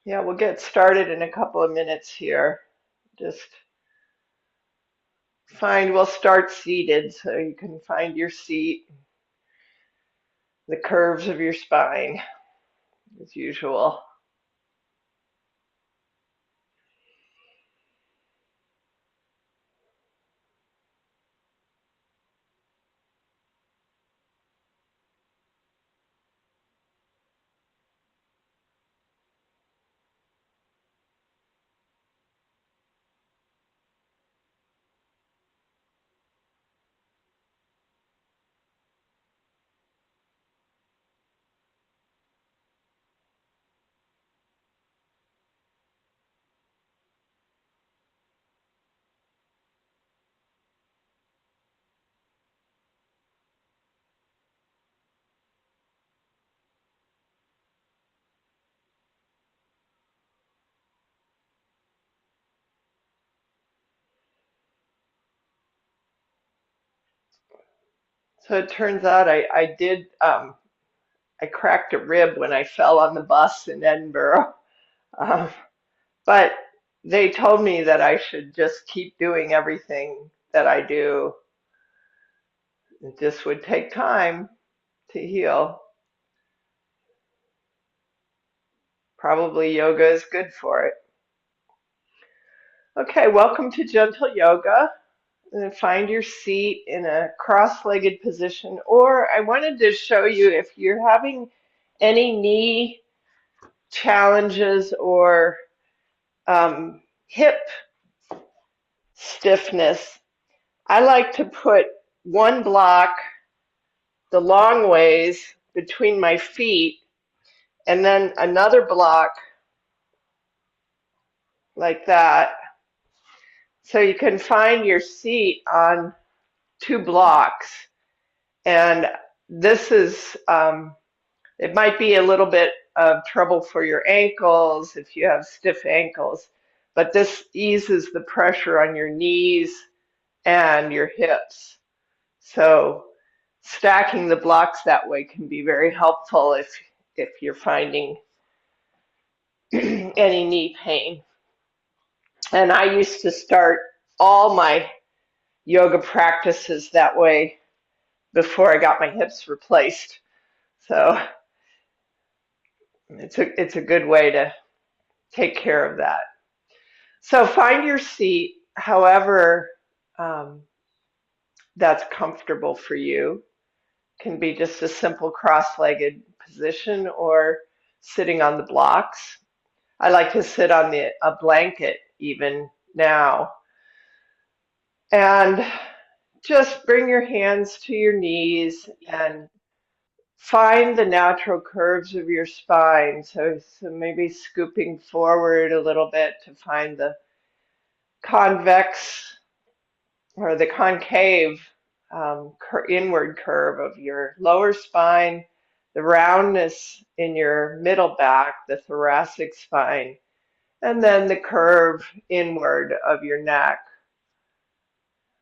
Yeah, we'll get started in a couple of minutes here. Just we'll start seated so you can find your seat, the curves of your spine as usual. So it turns out I cracked a rib when I fell on the bus in Edinburgh. Um, but they told me that I should just keep doing everything that I do. It just would take time to heal. Probably yoga is good for it. Okay, welcome to Gentle Yoga. Find your seat in a cross-legged position, or I wanted to show you if you're having any knee challenges or hip stiffness. I like to put one block the long ways between my feet and then another block like that. So you can find your seat on two blocks. And this is it might be a little bit of trouble for your ankles if you have stiff ankles, but this eases the pressure on your knees and your hips. So stacking the blocks that way can be very helpful if you're finding any knee pain. And I used to start all my yoga practices that way before I got my hips replaced. So it's a good way to take care of that. So find your seat, however um, that's comfortable for you. Can be just a simple cross-legged position or sitting on the blocks. I like to sit on a blanket even now. And just bring your hands to your knees and find the natural curves of your spine. So maybe scooping forward a little bit to find the convex or the concave inward curve of your lower spine, the roundness in your middle back, the thoracic spine, and then the curve inward of your neck,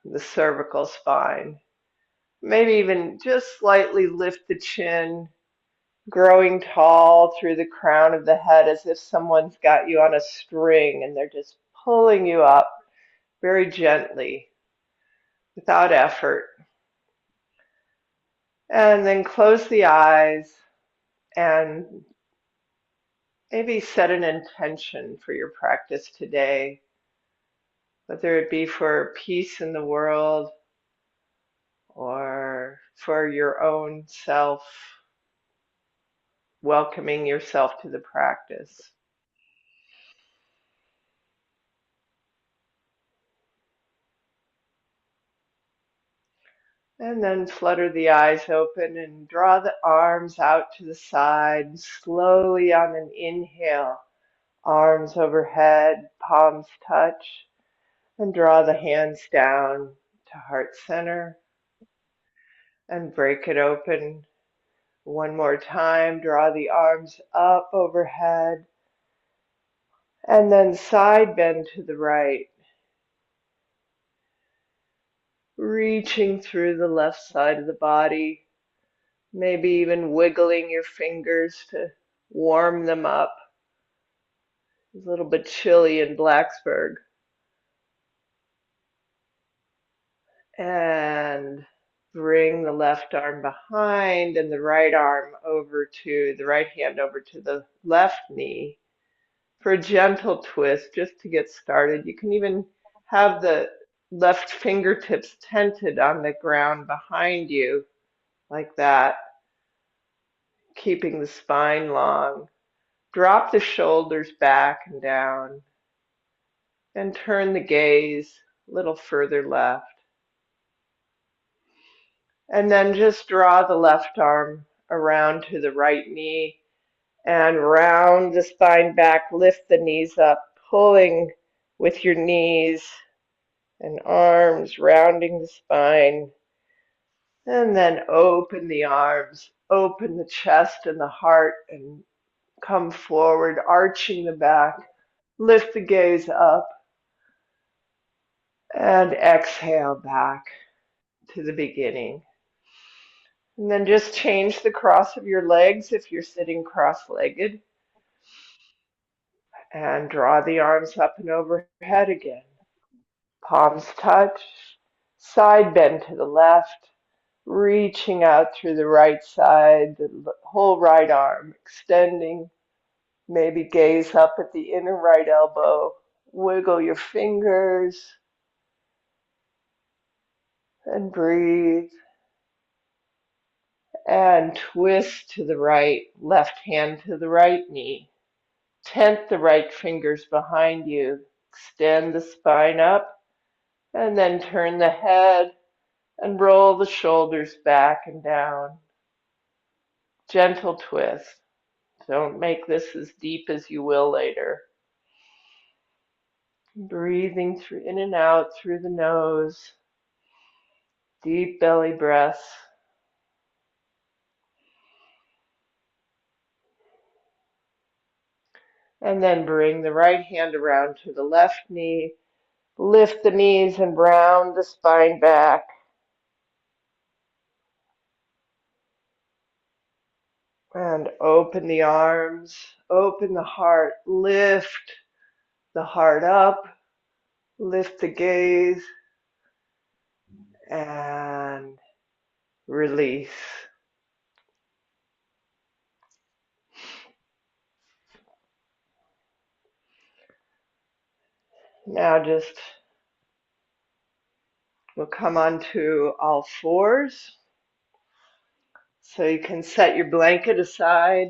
the cervical spine. Maybe even just slightly lift the chin, growing tall through the crown of the head as if someone's got you on a string and they're just pulling you up very gently without effort. And then close the eyes and maybe set an intention for your practice today, whether it be for peace in the world or for your own self, welcoming yourself to the practice. And then flutter the eyes open and draw the arms out to the side, slowly on an inhale, arms overhead, palms touch, and draw the hands down to heart center and break it open. One more time, draw the arms up overhead and then side bend to the right, reaching through the left side of the body, maybe even wiggling your fingers to warm them up. It's a little bit chilly in Blacksburg. And bring the left arm behind and the right arm over to the right hand over to the left knee for a gentle twist just to get started. You can even have the left fingertips tented on the ground behind you like that, keeping the spine long. Drop the shoulders back and down and turn the gaze a little further left. And then just draw the left arm around to the right knee and round the spine back, lift the knees up, pulling with your knees and arms, rounding the spine. And then open the arms, open the chest and the heart, and come forward, arching the back. Lift the gaze up and exhale back to the beginning. And then just change the cross of your legs if you're sitting cross-legged. And draw the arms up and overhead again. Palms touch, side bend to the left, reaching out through the right side, the whole right arm, extending. Maybe gaze up at the inner right elbow. Wiggle your fingers and breathe. And twist to the right, left hand to the right knee. Tent the right fingers behind you. Extend the spine up and then turn the head and roll the shoulders back and down. Gentle twist. Don't make this as deep as you will later. Breathing through in and out through the nose. Deep belly breaths. And then bring the right hand around to the left knee. Lift the knees and round the spine back. And open the arms, open the heart, lift the heart up, lift the gaze, and release. Now just we'll come onto all fours. So you can set your blanket aside,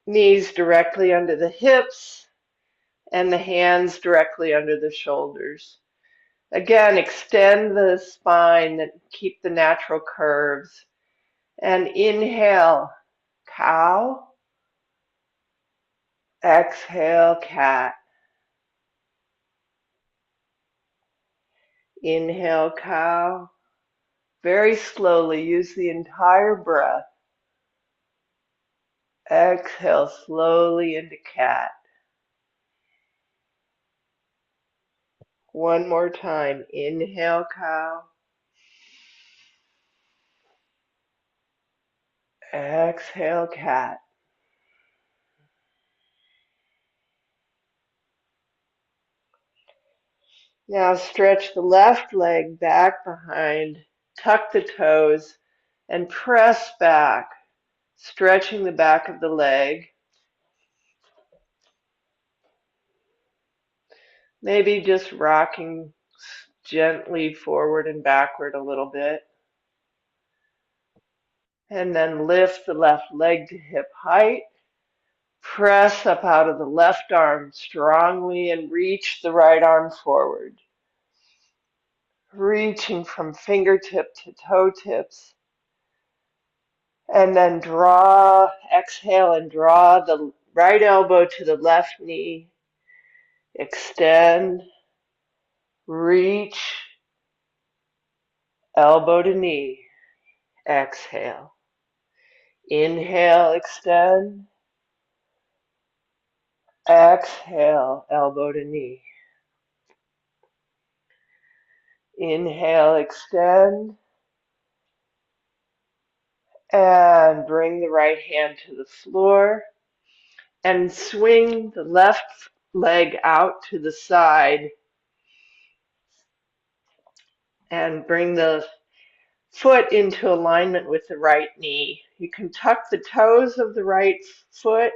knees directly under the hips, and the hands directly under the shoulders. Again, extend the spine, keep the natural curves. And inhale, cow. Exhale, cat. Inhale, cow. Very slowly, use the entire breath. Exhale slowly into cat. One more time. Inhale, cow. Exhale, cat. Now stretch the left leg back behind, tuck the toes, and press back, stretching the back of the leg. Maybe just rocking gently forward and backward a little bit. And then lift the left leg to hip height. Press up out of the left arm strongly and reach the right arm forward. Reaching from fingertip to toe tips. And then exhale and draw the right elbow to the left knee. Extend, reach, elbow to knee. Exhale. Inhale, extend. Exhale, elbow to knee. Inhale, extend. And bring the right hand to the floor and swing the left leg out to the side and bring the foot into alignment with the right knee. You can tuck the toes of the right foot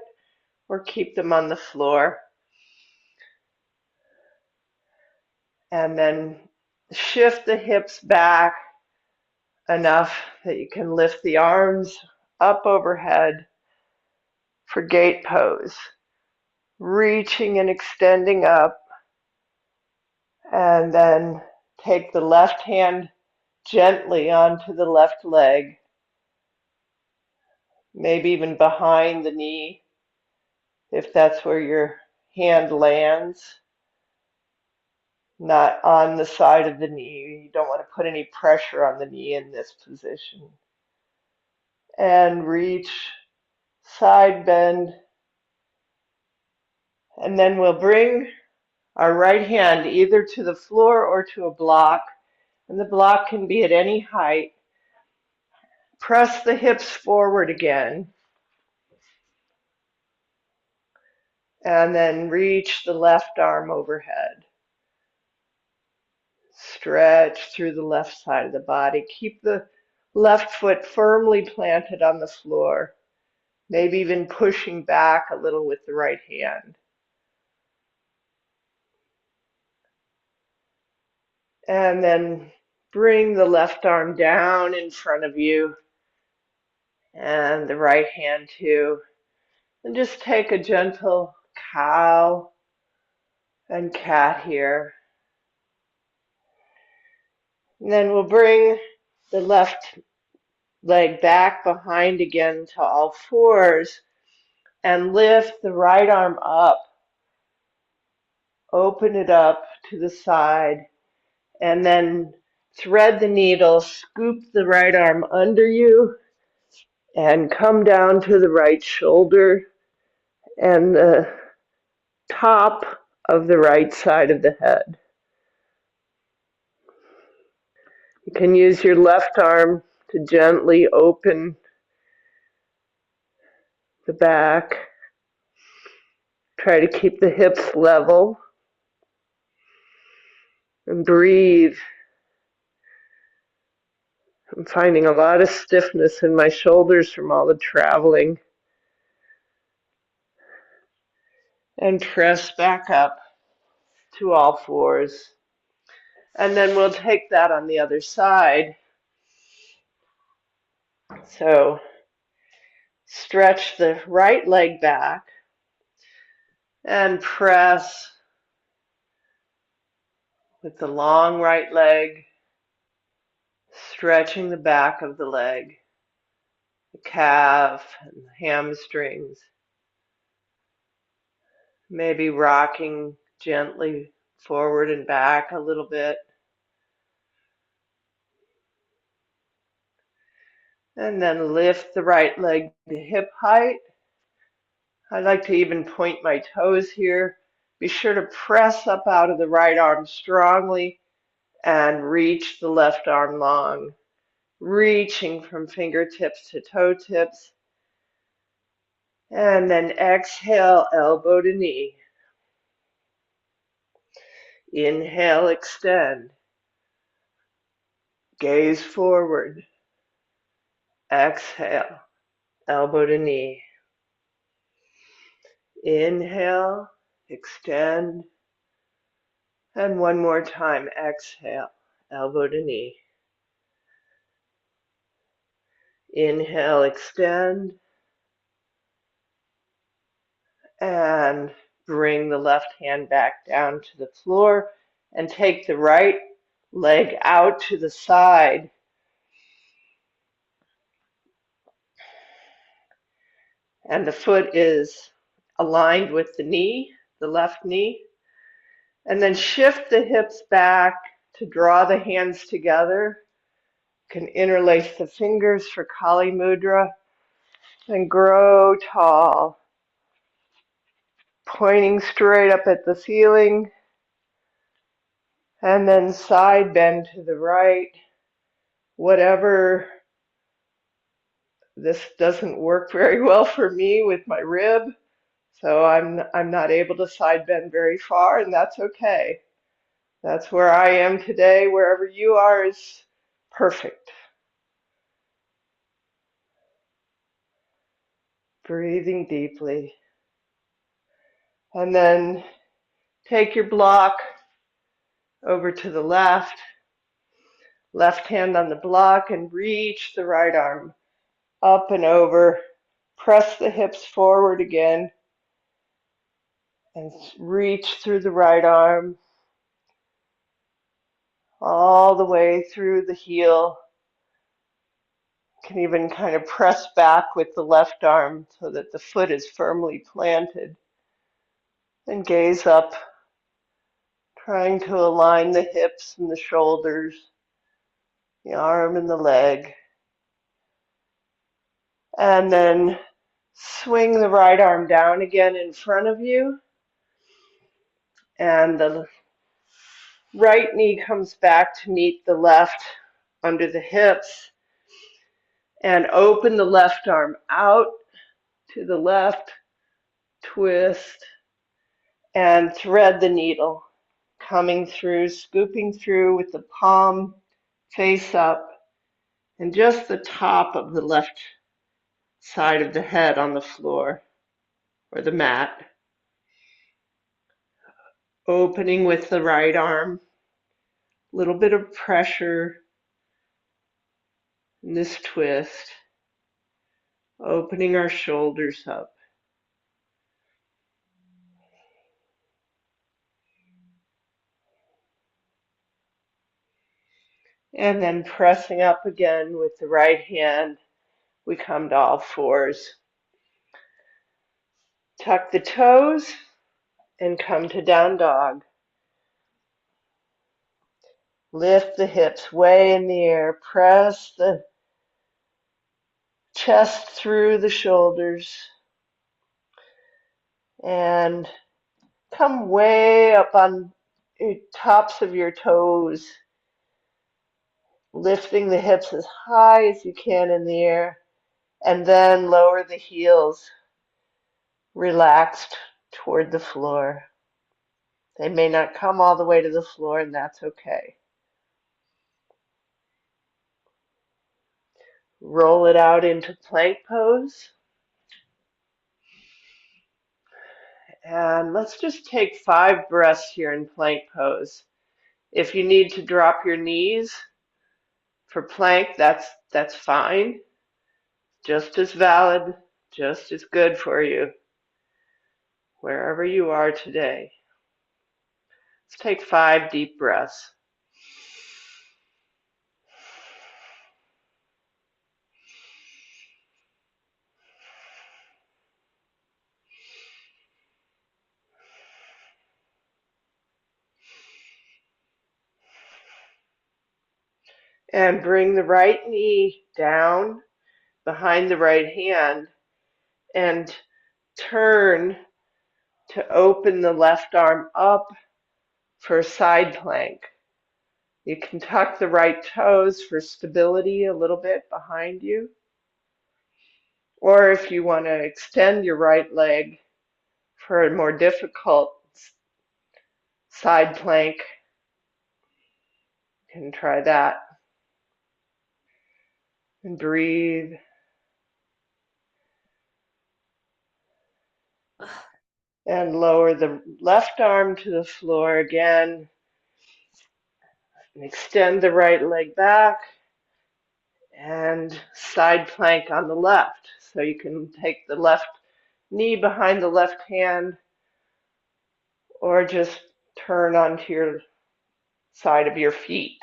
or keep them on the floor. And then shift the hips back enough that you can lift the arms up overhead for gate pose. Reaching and extending up, and then take the left hand gently onto the left leg, maybe even behind the knee if that's where your hand lands, not on the side of the knee. You don't want to put any pressure on the knee in this position. And reach, side bend, and then we'll bring our right hand either to the floor or to a block, and the block can be at any height. Press the hips forward again, and then reach the left arm overhead. Stretch through the left side of the body. Keep the left foot firmly planted on the floor, maybe even pushing back a little with the right hand. And then bring the left arm down in front of you and the right hand too. And just take a gentle cow and cat here. And then we'll bring the left leg back behind again to all fours and lift the right arm up. Open it up to the side and then thread the needle, scoop the right arm under you and come down to the right shoulder and the top of the right side of the head. You can use your left arm to gently open the back. Try to keep the hips level and breathe. I'm finding a lot of stiffness in my shoulders from all the traveling. And press back up to all fours. And then we'll take that on the other side. So stretch the right leg back and press with the long right leg, stretching the back of the leg, the calf and the hamstrings. Maybe rocking gently forward and back a little bit. And then lift the right leg to hip height. I like to even point my toes here. Be sure to press up out of the right arm strongly and reach the left arm long, reaching from fingertips to toe tips. And then exhale, elbow to knee. Inhale, extend. Gaze forward. Exhale, elbow to knee. Inhale, extend. And one more time, exhale, elbow to knee. Inhale, extend. And bring the left hand back down to the floor and take the right leg out to the side. And the foot is aligned with the knee, the left knee. And then shift the hips back to draw the hands together. You can interlace the fingers for Kali Mudra and grow tall, pointing straight up at the ceiling. And then side bend to the right. Whatever This doesn't work very well for me with my rib, so I'm not able to side bend very far, and that's okay. That's where I am today. Wherever you are is perfect. Breathing deeply. And then take your block over to the left hand on the block, and reach the right arm up and over. Press the hips forward again and reach through the right arm all the way through the heel. You can even kind of press back with the left arm so that the foot is firmly planted. And gaze up, trying to align the hips and the shoulders, the arm and the leg. And then swing the right arm down again in front of you. And the right knee comes back to meet the left under the hips. And open the left arm out to the left, twist, and thread the needle, coming through, scooping through with the palm face up and just the top of the left side of the head on the floor or the mat. Opening with the right arm, a little bit of pressure in this twist, opening our shoulders up. And then pressing up again with the right hand, we come to all fours. Tuck the toes and come to down dog. Lift the hips way in the air. Press the chest through the shoulders. And come way up on the tops of your toes. Lifting the hips as high as you can in the air. And then lower the heels, relaxed toward the floor. They may not come all the way to the floor, and that's okay. Roll it out into plank pose. And let's just take 5 breaths here in plank pose. If you need to drop your knees for plank, that's fine. Just as valid, just as good for you, wherever you are today. Let's take 5 deep breaths. And bring the right knee down behind the right hand and turn to open the left arm up for a side plank. You can tuck the right toes for stability a little bit behind you. Or if you want to extend your right leg for a more difficult side plank, you can try that. And breathe. And lower the left arm to the floor again. And extend the right leg back. And side plank on the left. So you can take the left knee behind the left hand or just turn onto your side of your feet.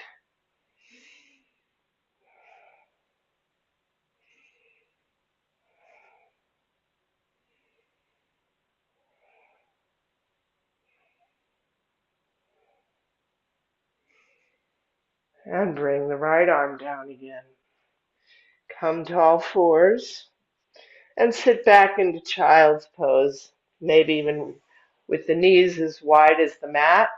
And bring the right arm down again. Come to all fours and sit back into child's pose, maybe even with the knees as wide as the mat.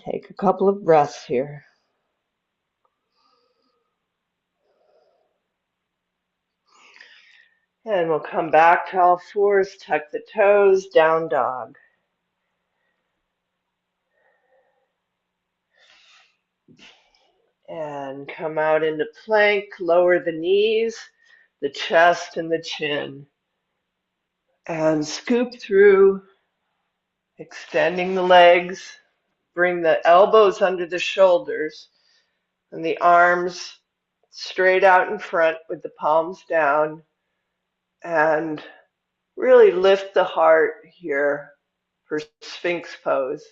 Take a couple of breaths here. And we'll come back to all fours, tuck the toes, down dog. And come out into plank, lower the knees, the chest, and the chin. And scoop through, extending the legs. Bring the elbows under the shoulders and the arms straight out in front with the palms down. And really lift the heart here for Sphinx pose.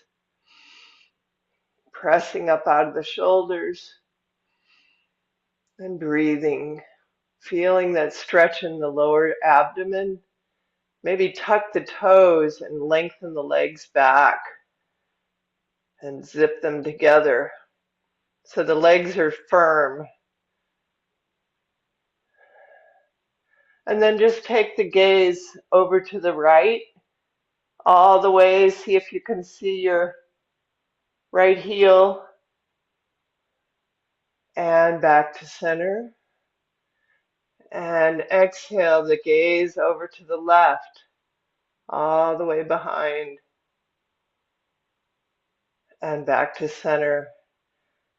Pressing up out of the shoulders and breathing. Feeling that stretch in the lower abdomen. Maybe tuck the toes and lengthen the legs back and zip them together so the legs are firm. And then just take the gaze over to the right, all the way. See if you can see your right heel and back to center. And exhale the gaze over to the left, all the way behind and back to center.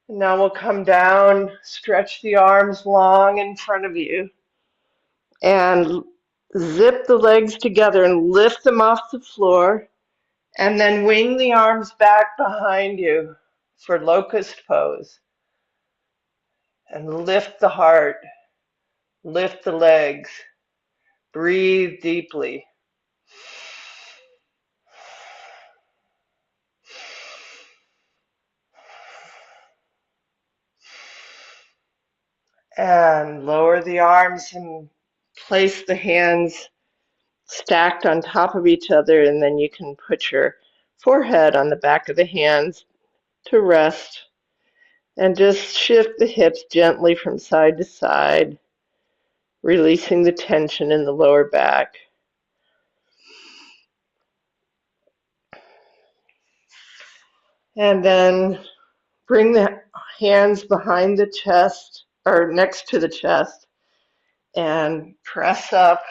And now we'll come down, stretch the arms long in front of you, and zip the legs together and lift them off the floor, and then wing the arms back behind you for locust pose. And lift the heart, lift the legs, breathe deeply. And lower the arms and place the hands stacked on top of each other, and then you can put your forehead on the back of the hands to rest. And just shift the hips gently from side to side, releasing the tension in the lower back. And then bring the hands behind the chest or next to the chest and press up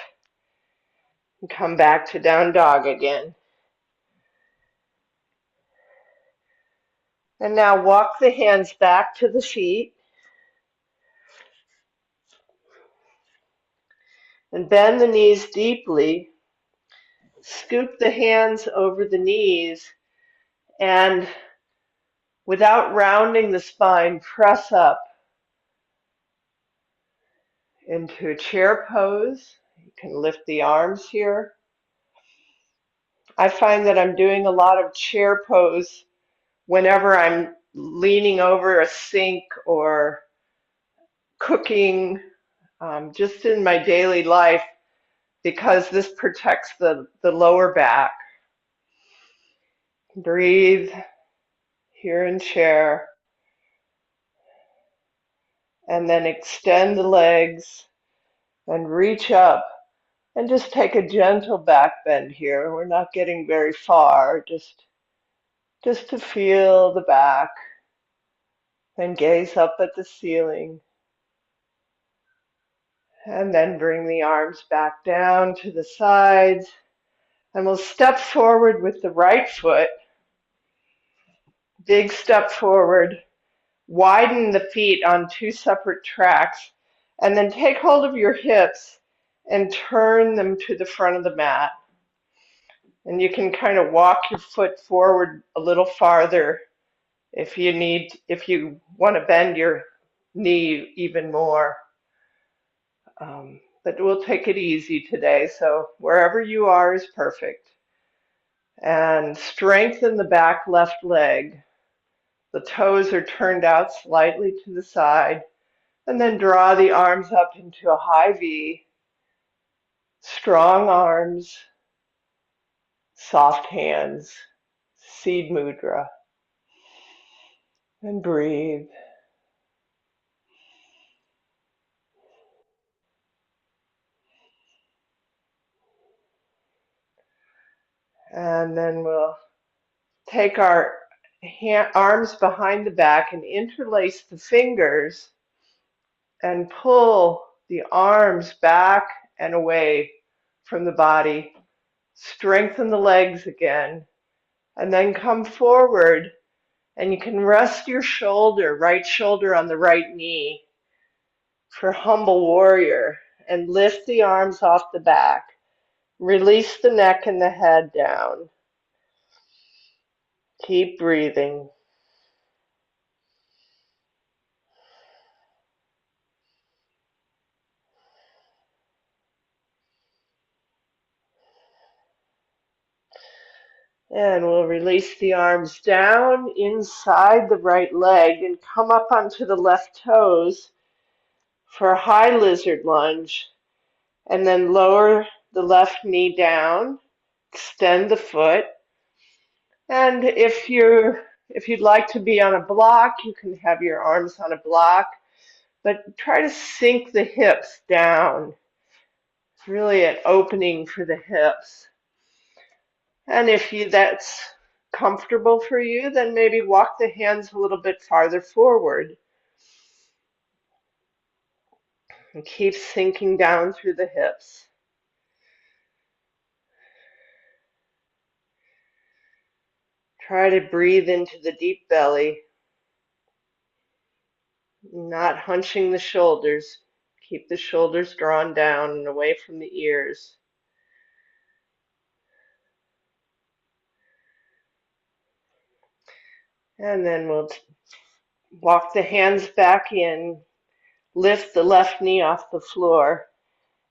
and come back to down dog again. And now walk the hands back to the feet and bend the knees deeply. Scoop the hands over the knees and without rounding the spine, press up into a chair pose. You can lift the arms here. I find that I'm doing a lot of chair pose whenever I'm leaning over a sink or cooking, just in my daily life, because this protects the lower back. Breathe here in chair, and then extend the legs and reach up and just take a gentle back bend here. We're not getting very far, just to feel the back. Then gaze up at the ceiling. And then bring the arms back down to the sides. And we'll step forward with the right foot. Big step forward. Widen the feet on two separate tracks. And then take hold of your hips and turn them to the front of the mat. And you can kind of walk your foot forward a little farther if you want to bend your knee even more. But we'll take it easy today, so wherever you are is perfect. And strengthen the back left leg. The toes are turned out slightly to the side, and then draw the arms up into a high V. Strong arms, soft hands, seed mudra. And breathe. And then we'll take our arms behind the back and interlace the fingers and pull the arms back and away from the body. Strengthen the legs again, and then come forward, and you can rest your right shoulder on the right knee for humble warrior, and lift the arms off the back. Release the neck and the head down. Keep breathing. And we'll release the arms down inside the right leg and come up onto the left toes for a high lizard lunge. And then lower the left knee down, extend the foot. And if you'd like to be on a block, you can have your arms on a block, but try to sink the hips down. It's really an opening for the hips. And if that's comfortable for you, then maybe walk the hands a little bit farther forward and keep sinking down through the hips. Try to breathe into the deep belly, not hunching the shoulders. Keep the shoulders drawn down and away from the ears. And then we'll walk the hands back in, lift the left knee off the floor,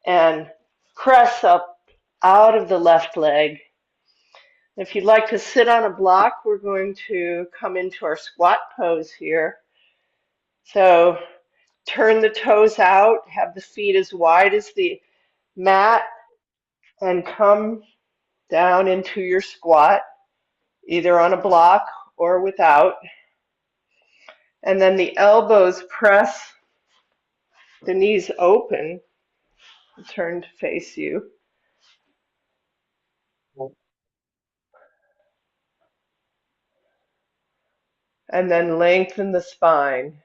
and press up out of the left leg. If you'd like to sit on a block, we're going to come into our squat pose here. So turn the toes out, have the feet as wide as the mat, and come down into your squat, either on a block or without. And then the elbows press the knees open, turn to face you. And then lengthen the spine.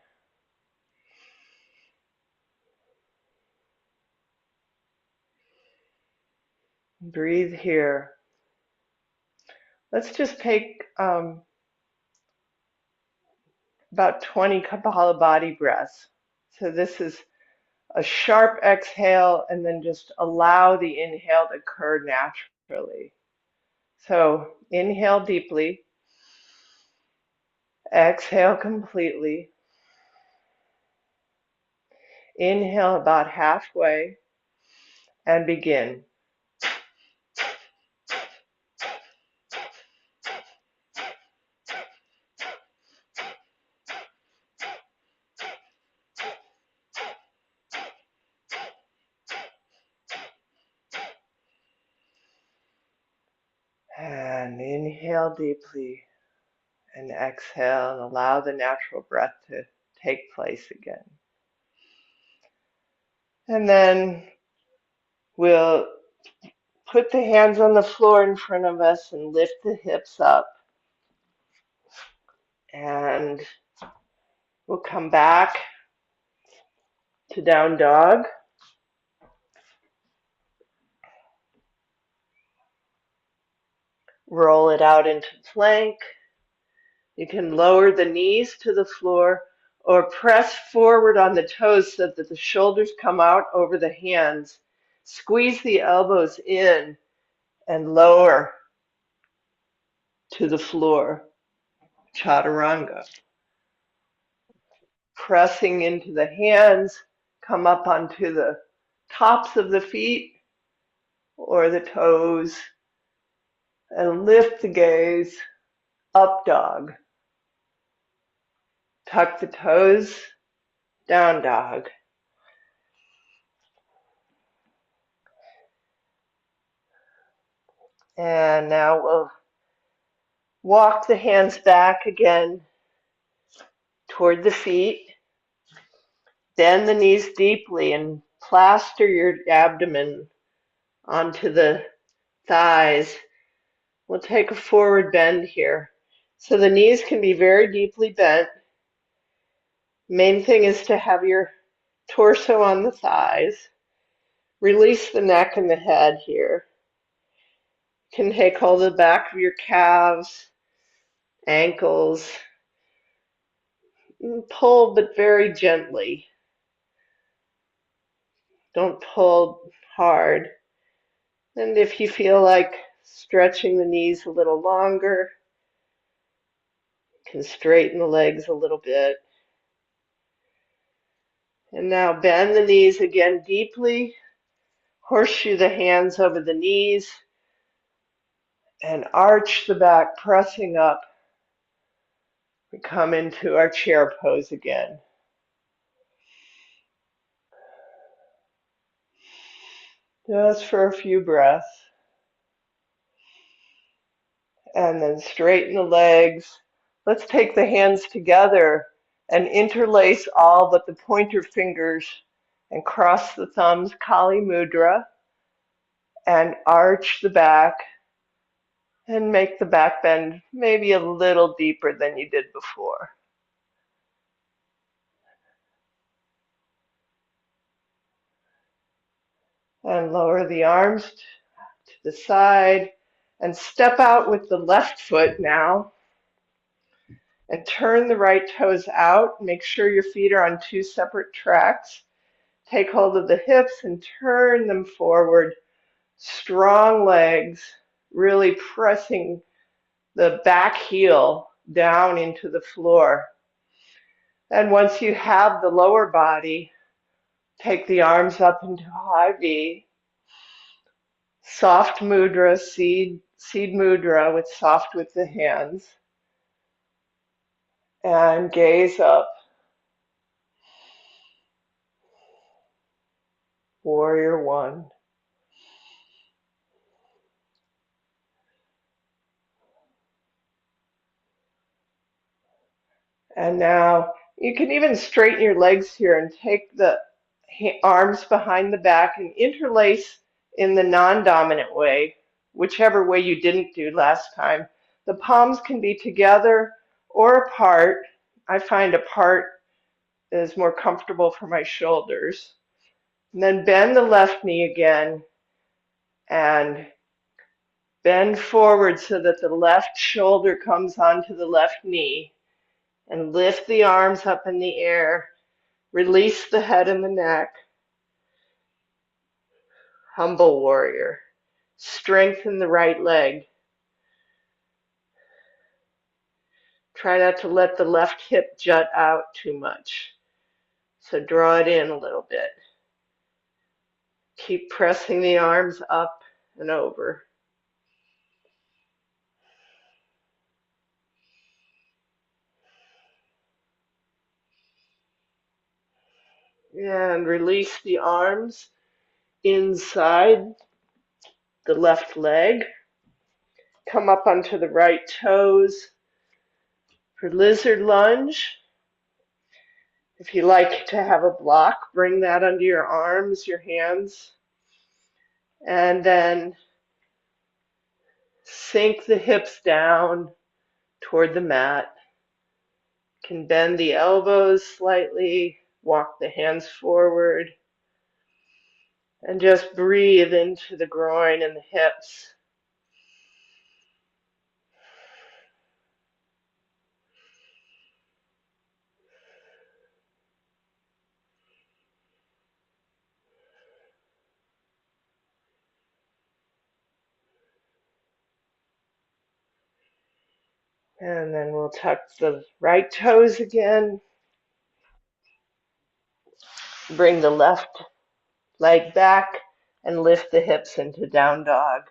Breathe here. Let's just take about 20 Kapala body breaths. So this is a sharp exhale, and then just allow the inhale to occur naturally. So inhale deeply, exhale completely. Inhale about halfway and begin. And inhale deeply and exhale and allow the natural breath to take place again. And then we'll put the hands on the floor in front of us and lift the hips up. And we'll come back to down dog. Roll it out into plank. You can lower the knees to the floor or press forward on the toes so that the shoulders come out over the hands. Squeeze the elbows in and lower to the floor. Chaturanga. Pressing into the hands, come up onto the tops of the feet or the toes and lift the gaze, up dog. Tuck the toes, down dog. And now we'll walk the hands back again toward the feet. Bend the knees deeply and plaster your abdomen onto the thighs. We'll take a forward bend here. So the knees can be very deeply bent. Main thing is to have your torso on the thighs. Release the neck and the head here. You can take hold of the back of your calves, ankles, and pull but very gently. Don't pull hard. And if you feel like stretching the knees a little longer, you can straighten the legs a little bit. And now bend the knees again deeply. Horseshoe the hands over the knees and arch the back, pressing up. We come into our chair pose again. Just for a few breaths. And then straighten the legs. Let's take the hands together and interlace all but the pointer fingers and cross the thumbs, Kali Mudra, and arch the back and make the back bend maybe a little deeper than you did before. And lower the arms to the side and step out with the left foot now and turn the right toes out. Make sure your feet are on two separate tracks. Take hold of the hips and turn them forward. Strong legs, really pressing the back heel down into the floor. And once you have the lower body, take the arms up into high V. Soft mudra, seed mudra with soft with the hands. And gaze up. Warrior one. And now you can even straighten your legs here and take the arms behind the back and interlace in the non-dominant way, whichever way you didn't do last time. The palms can be together or apart. I find apart is more comfortable for my shoulders. And then bend the left knee again and bend forward so that the left shoulder comes onto the left knee. And lift the arms up in the air. Release the head and the neck. Humble warrior. Strengthen the right leg. Try not to let the left hip jut out too much. So draw it in a little bit. Keep pressing the arms up and over. And release the arms inside the left leg. Come up onto the right toes for lizard lunge. If you like to have a block, bring that under your arms, your hands, and then sink the hips down toward the mat. You can bend the elbows slightly, walk the hands forward, and just breathe into the groin and the hips. And then we'll tuck the right toes again. Bring the left leg back and lift the hips into down dog.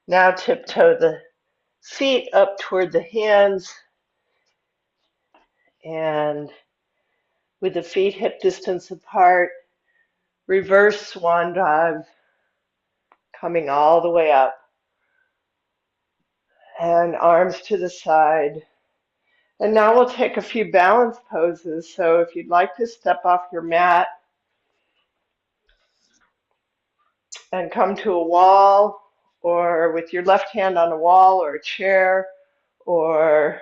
Now tiptoe the feet up toward the hands and with the feet hip distance apart, reverse swan dive, coming all the way up. And arms to the side. And now we'll take a few balance poses. So if you'd like to step off your mat and come to a wall or with your left hand on a wall or a chair or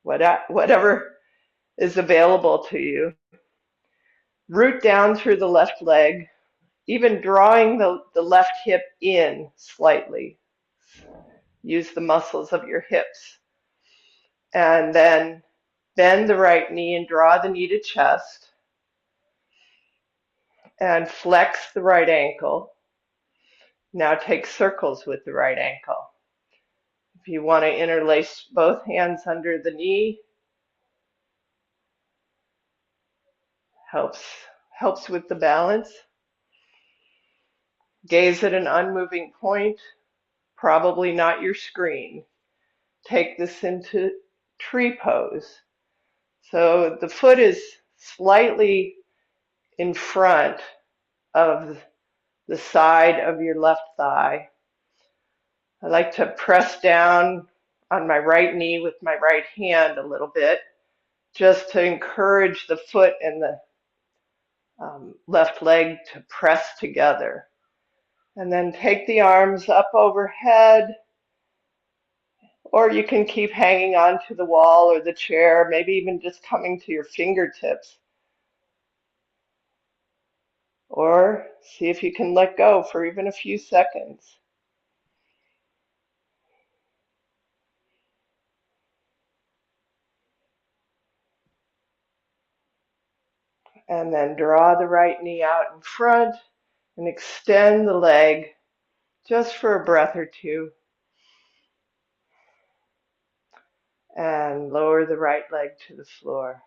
whatever is available to you. Root down through the left leg, even drawing the left hip in slightly. Use the muscles of your hips. And then bend the right knee and draw the knee to chest. And flex the right ankle. Now take circles with the right ankle. If you want to interlace both hands under the knee, helps with the balance. Gaze at an unmoving point, probably not your screen. Take this into tree pose. So the foot is slightly in front of the side of your left thigh. I like to press down on my right knee with my right hand a little bit, just to encourage the foot and the left leg to press together. And then take the arms up overhead, or you can keep hanging onto the wall or the chair, maybe even just coming to your fingertips. Or see if you can let go for even a few seconds. And then draw the right knee out in front and extend the leg just for a breath or two. And lower the right leg to the floor.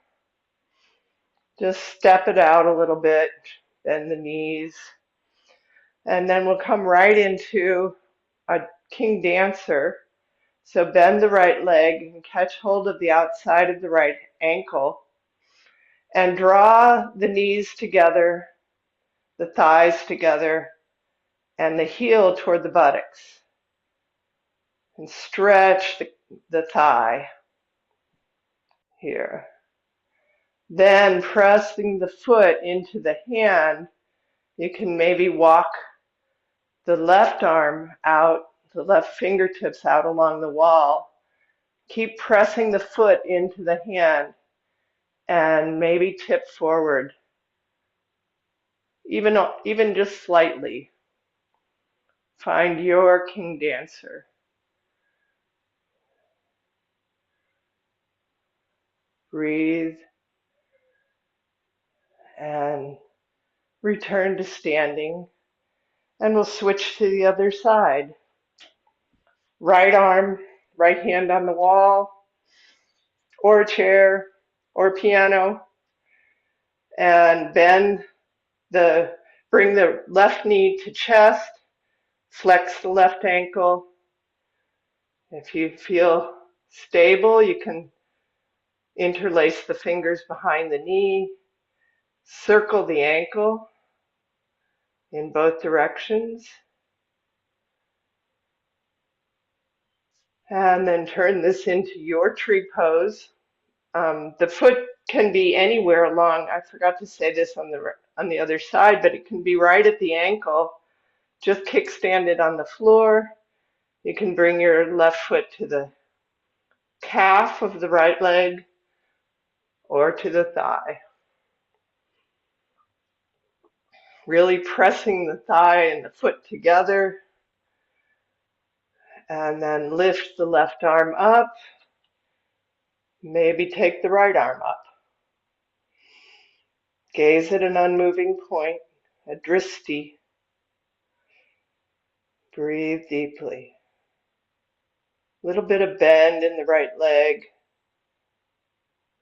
Just step it out a little bit, bend the knees. And then we'll come right into a king dancer. So bend the right leg and catch hold of the outside of the right ankle. And draw the knees together, the thighs together, and the heel toward the buttocks. And stretch the thigh here. Then pressing the foot into the hand, you can maybe walk the left arm out, the left fingertips out along the wall. Keep pressing the foot into the hand and maybe tip forward, even just slightly. Find your king dancer. Breathe and return to standing. And we'll switch to the other side. Right arm, right hand on the wall, or a chair, or piano, and bring the left knee to chest, flex the left ankle. If you feel stable, you can interlace the fingers behind the knee, circle the ankle in both directions, and then turn this into your tree pose. The foot can be anywhere along. I forgot to say this on the other side, but it can be right at the ankle. Just kickstand it on the floor. You can bring your left foot to the calf of the right leg or to the thigh. Really pressing the thigh and the foot together. And then lift the left arm up. Maybe take the right arm up. Gaze at an unmoving point, a dristi. Breathe deeply. Little bit of bend in the right leg.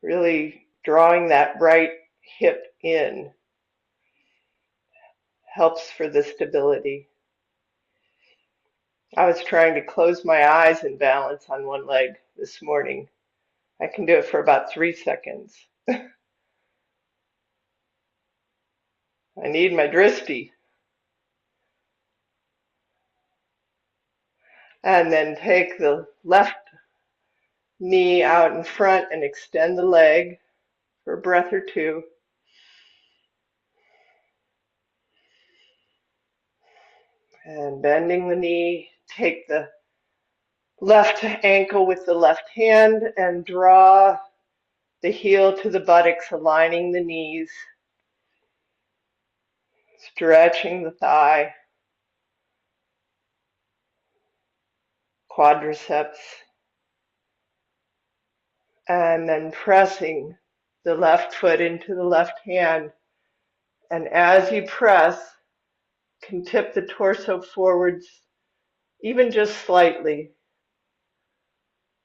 Really drawing that right hip in helps for the stability. I was trying to close my eyes and balance on one leg this morning. I can do it for about 3 seconds. I need my dristi. And then take the left knee out in front and extend the leg for a breath or two. And bending the knee, take the left ankle with the left hand and draw the heel to the buttocks, aligning the knees, stretching the thigh, quadriceps, and then pressing the left foot into the left hand. And as you press, can tip the torso forwards, even just slightly.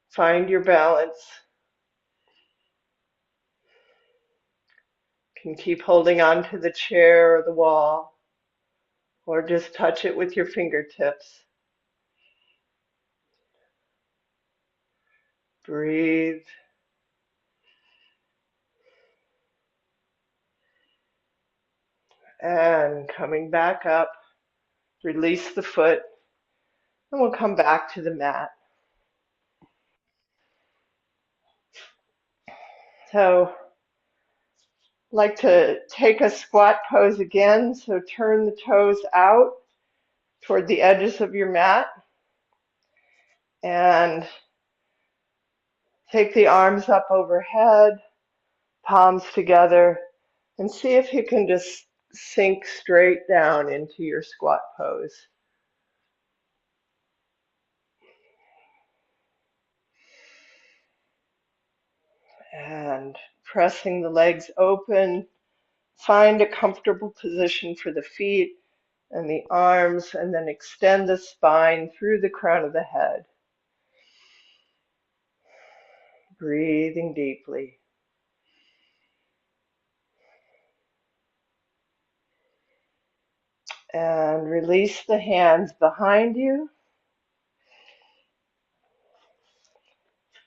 Find your balance. Can keep holding on to the chair or the wall, or just touch it with your fingertips. Breathe. And coming back up, release the foot, and we'll come back to the mat. So, like to take a squat pose again. So turn the toes out toward the edges of your mat and take the arms up overhead, palms together, and see if you can just sink straight down into your squat pose. And pressing the legs open, find a comfortable position for the feet and the arms, and then extend the spine through the crown of the head. Breathing deeply. And release the hands behind you.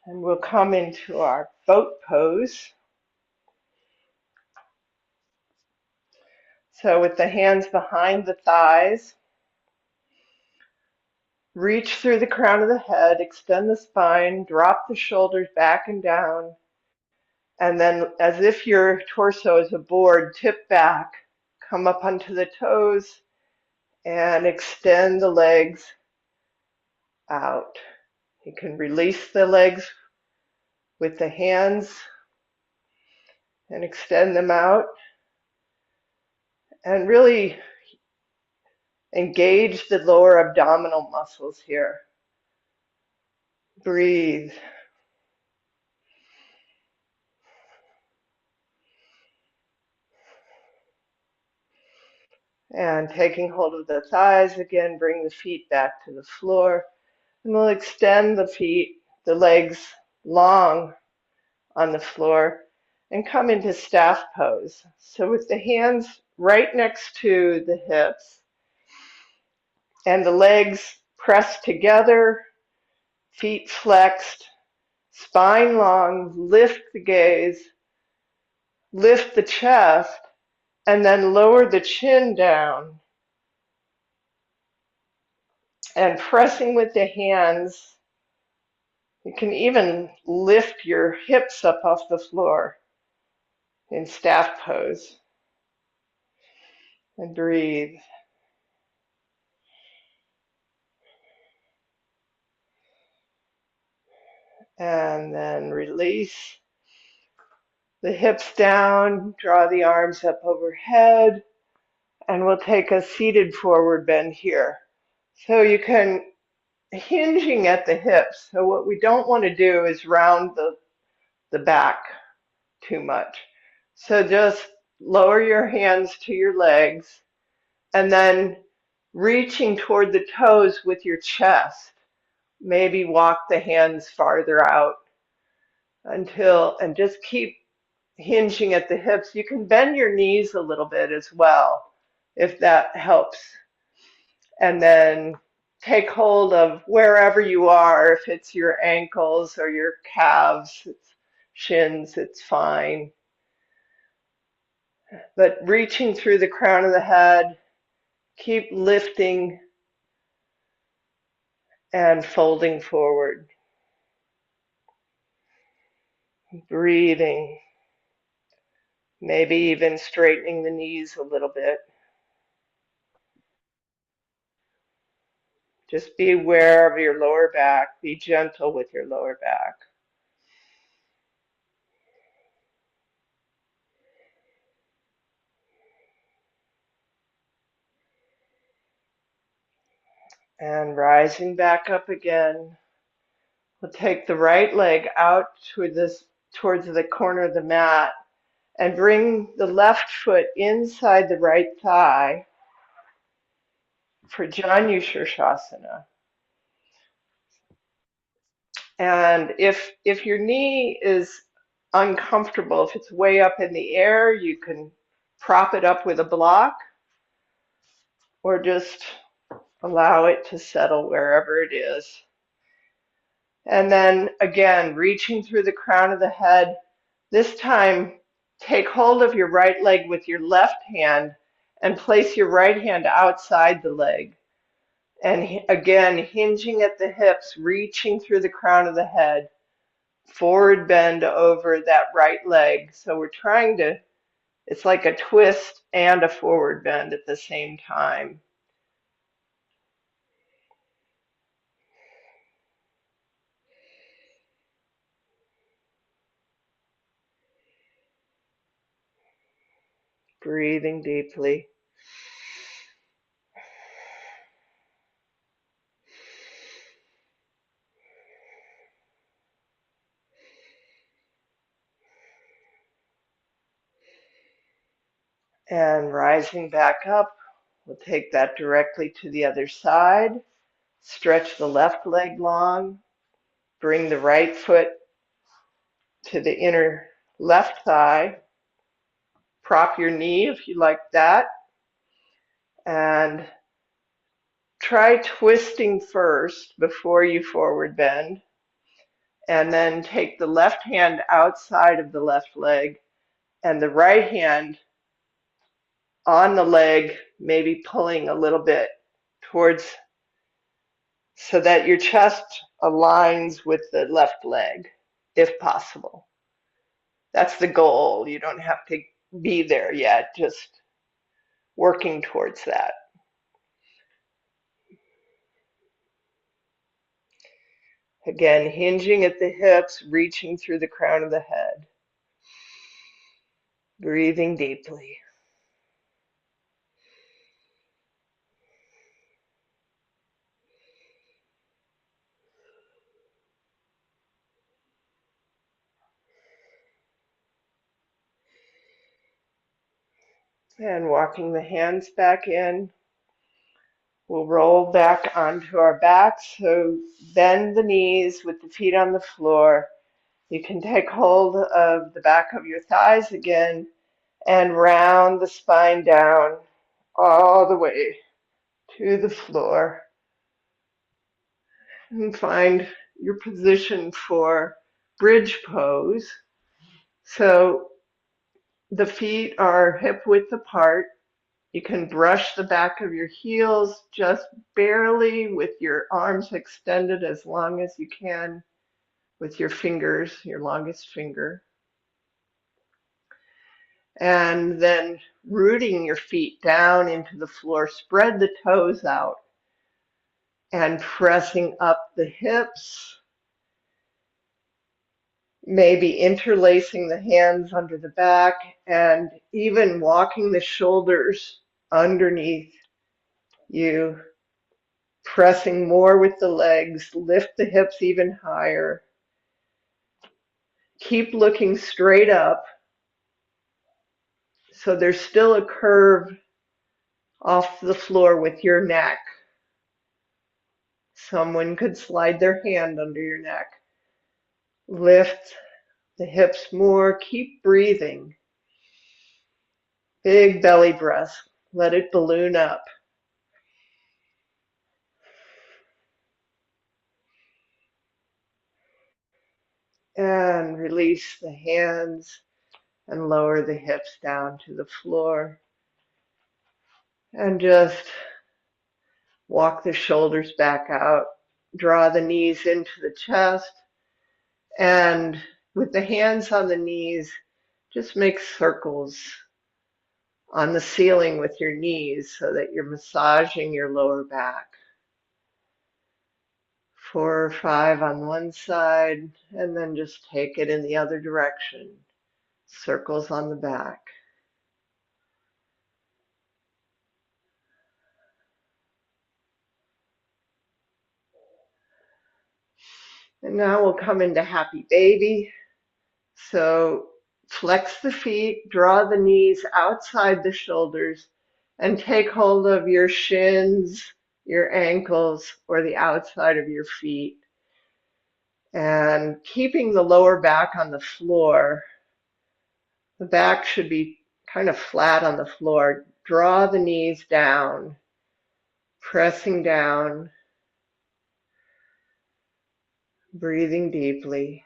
And we'll come into our boat pose. So with the hands behind the thighs, reach through the crown of the head, extend the spine, drop the shoulders back and down, and then as if your torso is a board, tip back, come up onto the toes, and extend the legs out. You can release the legs with the hands and extend them out, and really engage the lower abdominal muscles here. Breathe. And taking hold of the thighs again, bring the feet back to the floor. And we'll extend the feet, the legs long on the floor and come into staff pose. So with the hands right next to the hips and the legs pressed together, feet flexed, spine long, lift the gaze, lift the chest, and then lower the chin down. And pressing with the hands, you can even lift your hips up off the floor in staff pose. And breathe. And then release the hips down, draw the arms up overhead, and we'll take a seated forward bend here. So you can hinging at the hips. So what we don't want to do is round the back too much. So just lower your hands to your legs and then reaching toward the toes with your chest. Maybe walk the hands farther out and just keep hinging at the hips. You can bend your knees a little bit as well, if that helps. And then take hold of wherever you are, if it's your ankles or your calves, it's shins, it's fine. But reaching through the crown of the head, keep lifting and folding forward. Breathing, maybe even straightening the knees a little bit. Just be aware of your lower back. Be gentle with your lower back. And rising back up again, we'll take the right leg out towards the corner of the mat and bring the left foot inside the right thigh for Janu Shirshasana. And if your knee is uncomfortable, if it's way up in the air, you can prop it up with a block or just allow it to settle wherever it is. And then again, reaching through the crown of the head. This time, take hold of your right leg with your left hand and place your right hand outside the leg. And again, hinging at the hips, reaching through the crown of the head, forward bend over that right leg. So we're trying to, it's like a twist and a forward bend at the same time. Breathing deeply. And rising back up, we'll take that directly to the other side. Stretch the left leg long. Bring the right foot to the inner left thigh. Prop your knee if you like that. And try twisting first before you forward bend. And then take the left hand outside of the left leg and the right hand on the leg, maybe pulling a little bit towards so that your chest aligns with the left leg, if possible. That's the goal. You don't have to be there yet, just working towards that. Again, hinging at the hips, reaching through the crown of the head. Breathing deeply. And walking the hands back in. We'll roll back onto our backs. So bend the knees with the feet on the floor. You can take hold of the back of your thighs again and round the spine down all the way to the floor. And find your position for bridge pose. So the feet are hip width apart. You can brush the back of your heels just barely with your arms extended as long as you can with your fingers, your longest finger. And then rooting your feet down into the floor, spread the toes out and pressing up the hips, maybe interlacing the hands under the back and even walking the shoulders underneath you, pressing more with the legs, lift the hips even higher. Keep looking straight up so there's still a curve off the floor with your neck. Someone could slide their hand under your neck. Lift the hips more. Keep breathing. Big belly breath. Let it balloon up. And release the hands and lower the hips down to the floor. And just walk the shoulders back out. Draw the knees into the chest. And with the hands on the knees, just make circles on the ceiling with your knees so that you're massaging your lower back. 4 or 5 on one side, and then just take it in the other direction. Circles on the back. And now we'll come into happy baby. So flex the feet, draw the knees outside the shoulders, and take hold of your shins, your ankles, or the outside of your feet. And keeping the lower back on the floor, the back should be kind of flat on the floor. Draw the knees down, pressing down, breathing deeply.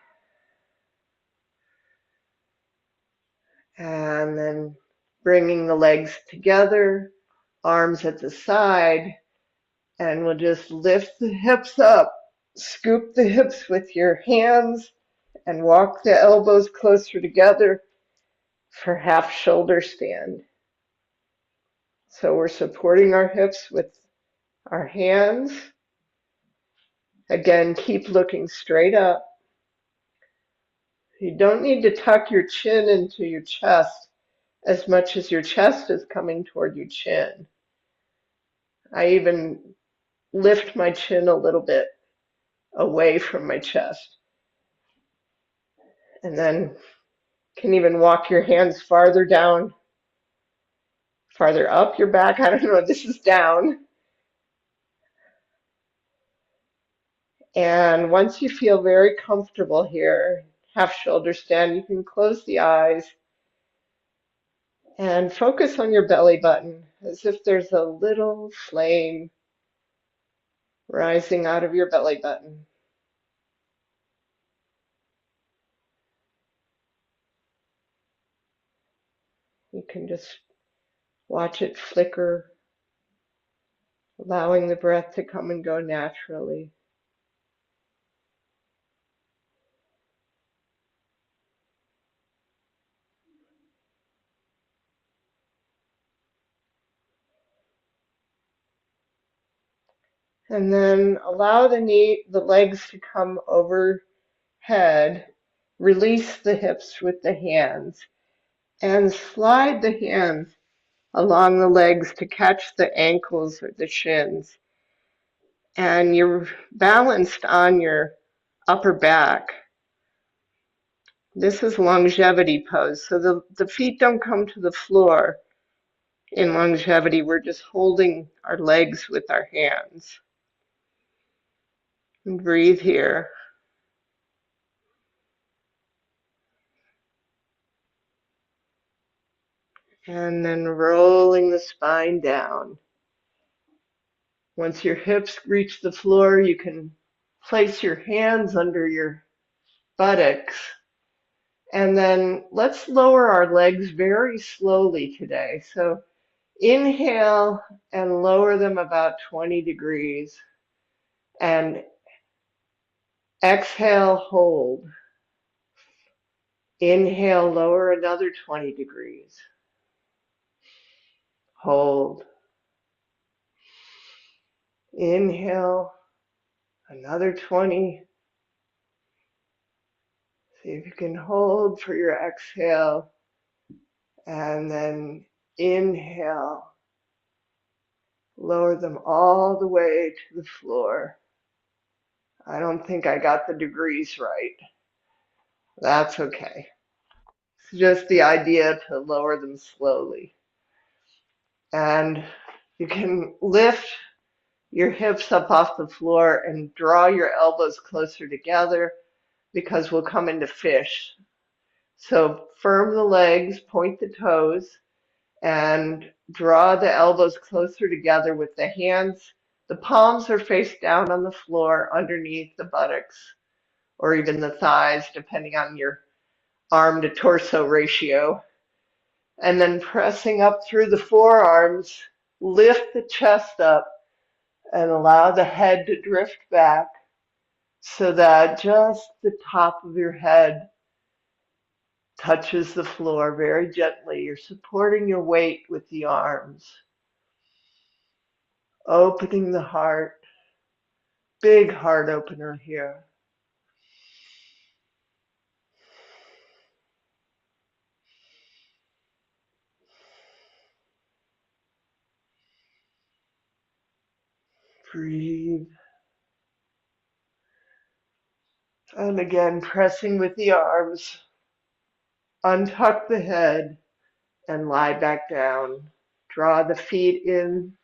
And then bringing the legs together, arms at the side, and we'll just lift the hips up. Scoop the hips with your hands and walk the elbows closer together for half shoulder stand. So we're supporting our hips with our hands. Again, keep looking straight up. You don't need to tuck your chin into your chest as much as your chest is coming toward your chin. I even lift my chin a little bit away from my chest. And then can even walk your hands farther down, farther up your back. I don't know, this is down. And once you feel very comfortable here, half shoulder stand, you can close the eyes and focus on your belly button as if there's a little flame rising out of your belly button. You can just watch it flicker, allowing the breath to come and go naturally. And then allow the legs to come overhead. Release the hips with the hands and slide the hands along the legs to catch the ankles or the shins. And you're balanced on your upper back. This is longevity pose. So the feet don't come to the floor in longevity. We're just holding our legs with our hands. And breathe here. And then rolling the spine down. Once your hips reach the floor, you can place your hands under your buttocks. And then let's lower our legs very slowly today. So inhale and lower them about 20 degrees. And exhale, hold. Inhale, lower another 20 degrees. Hold. Inhale, another 20. See if you can hold for your exhale. And then inhale. Lower them all the way to the floor. I don't think I got the degrees right. That's okay. It's just the idea to lower them slowly. And you can lift your hips up off the floor and draw your elbows closer together because we'll come into fish. So firm the legs, point the toes, and draw the elbows closer together with the hands. The palms are face down on the floor underneath the buttocks or even the thighs, depending on your arm to torso ratio. And then pressing up through the forearms, lift the chest up and allow the head to drift back so that just the top of your head touches the floor very gently. You're supporting your weight with the arms, opening the heart, Big heart opener here. Breathe. And again, pressing with the arms. Untuck the head and lie back down. Draw the feet in.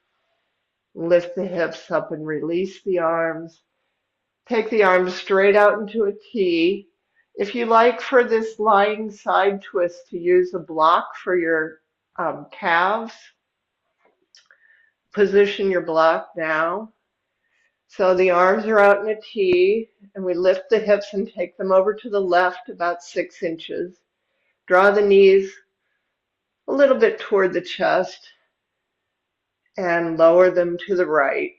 Lift the hips up and release the arms. Take the arms straight out into a T. If you like for this lying side twist to use a block for your calves, position your block now. So the arms are out in a T, and we lift the hips and take them over to the left about 6 inches. Draw the knees a little bit toward the chest and lower them to the right.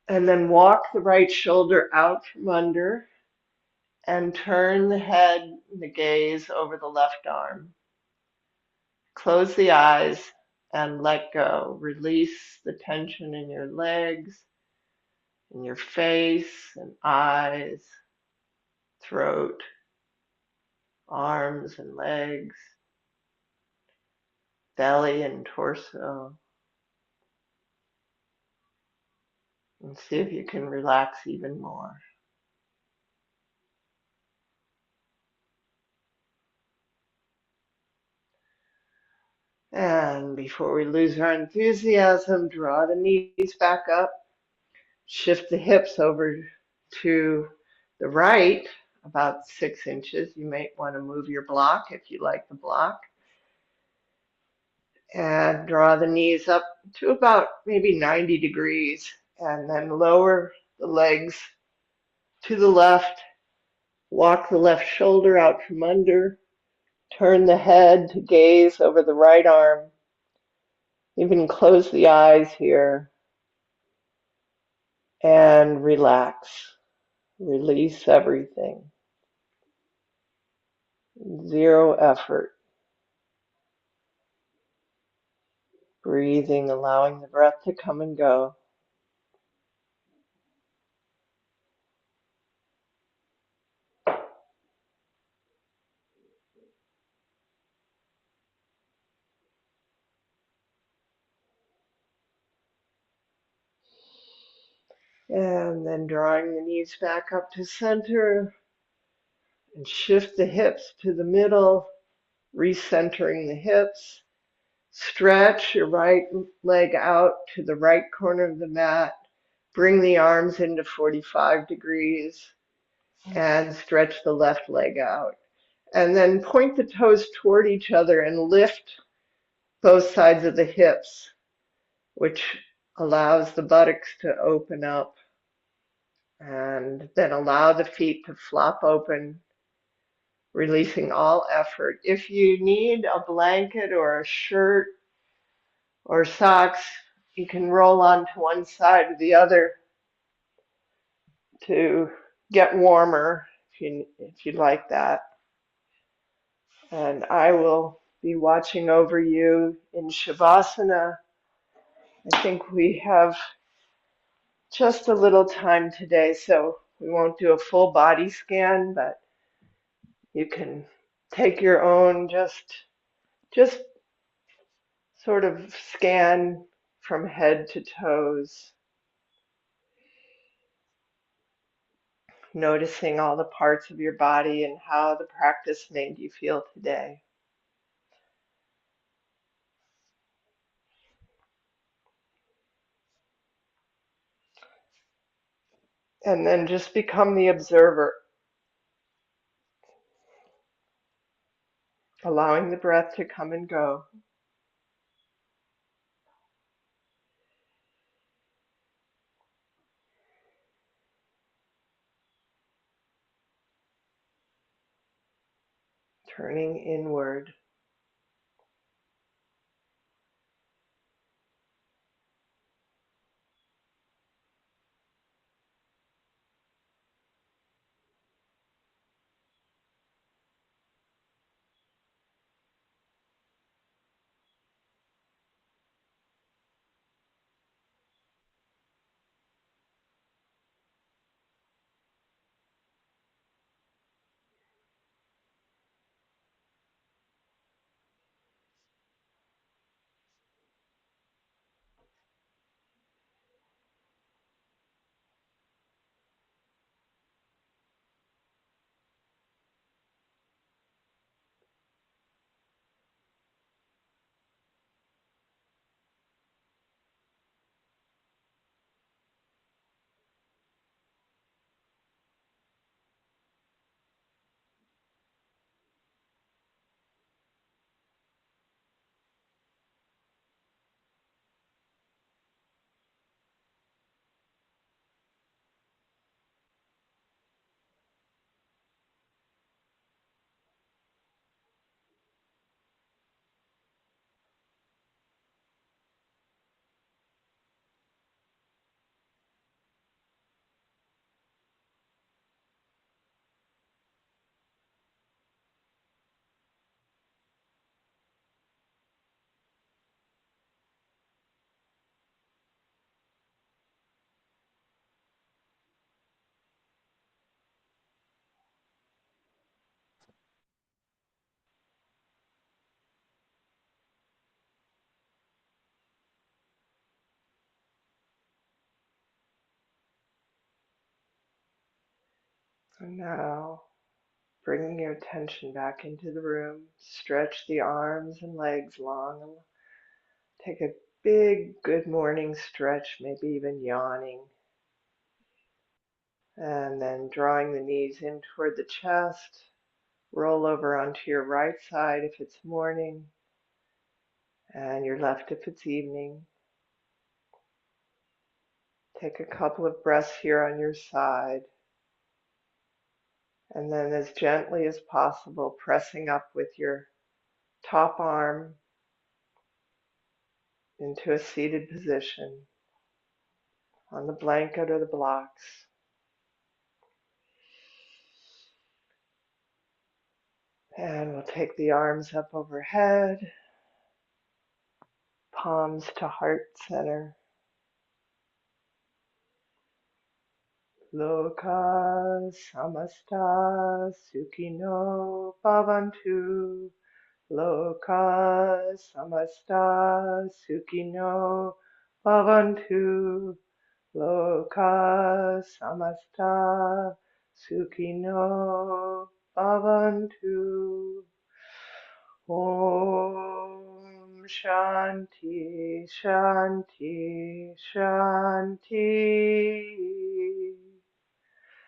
And then walk the right shoulder out from under and turn the head, the gaze over the left arm. Close the eyes and let go. Release the tension in your legs, in your face and eyes, throat, arms and legs, belly and torso. And see if you can relax even more. And before we lose our enthusiasm, draw the knees back up, shift the hips over to the right about 6 inches. You might want to move your block if you like the block. And draw the knees up to about maybe 90 degrees. And then lower the legs to the left. Walk the left shoulder out from under. Turn the head to gaze over the right arm. Even close the eyes here and relax. Release everything. Zero effort. Breathing, allowing the breath to come and go. And then drawing the knees back up to center and shift the hips to the middle, recentering the hips. Stretch your right leg out to the right corner of the mat. Bring the arms into 45 degrees and stretch the left leg out. And then point the toes toward each other and lift both sides of the hips, which allows the buttocks to open up. And then allow the feet to flop open, releasing all effort. If you need a blanket or a shirt or socks, you can roll onto one side or the other to get warmer if you like that. And I will be watching over you in Shavasana. I think we have just a little time today, so we won't do a full body scan, but you can take your own just sort of scan from head to toes, noticing all the parts of your body and how the practice made you feel today. And then just become the observer, allowing the breath to come and go. Turning inward. And now, bringing your attention back into the room, stretch the arms and legs long. And take a big good morning stretch, maybe even yawning. And then drawing the knees in toward the chest. Roll over onto your right side if it's morning, and your left if it's evening. Take a couple of breaths here on your side, and then as gently as possible, pressing up with your top arm into a seated position on the blanket or the blocks. And we'll take the arms up overhead, palms to heart center. Loka samasta sukhino bhavantu. Loka samasta sukhino bhavantu. Loka samasta sukhino bhavantu. Om Shanti Shanti Shanti.